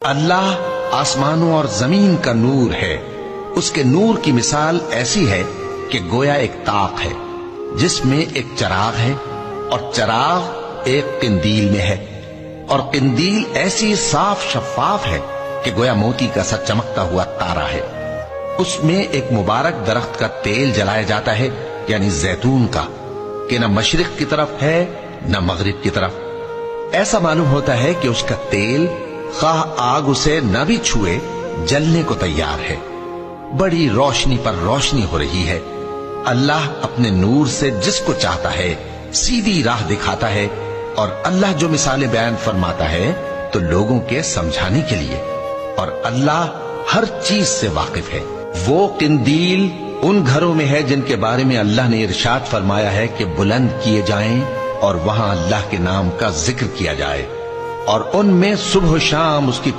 اللہ آسمانوں اور زمین کا نور ہے. اس کے نور کی مثال ایسی ہے کہ گویا ایک طاق ہے جس میں ایک چراغ ہے اور چراغ ایک قندیل میں ہے، اور قندیل ایسی صاف شفاف ہے کہ گویا موتی کا سا چمکتا ہوا تارا ہے. اس میں ایک مبارک درخت کا تیل جلایا جاتا ہے، یعنی زیتون کا، کہ نہ مشرق کی طرف ہے نہ مغرب کی طرف. ایسا معلوم ہوتا ہے کہ اس کا تیل خواہ آگ اسے نہ بھی چھوئے جلنے کو تیار ہے. بڑی روشنی پر روشنی ہو رہی ہے. اللہ اپنے نور سے جس کو چاہتا ہے سیدھی راہ دکھاتا ہے، اور اللہ جو مثالیں بیان فرماتا ہے تو لوگوں کے سمجھانے کے لیے، اور اللہ ہر چیز سے واقف ہے. وہ قندیل ان گھروں میں ہے جن کے بارے میں اللہ نے ارشاد فرمایا ہے کہ بلند کیے جائیں اور وہاں اللہ کے نام کا ذکر کیا جائے، اور ان میں صبح و شام اس کی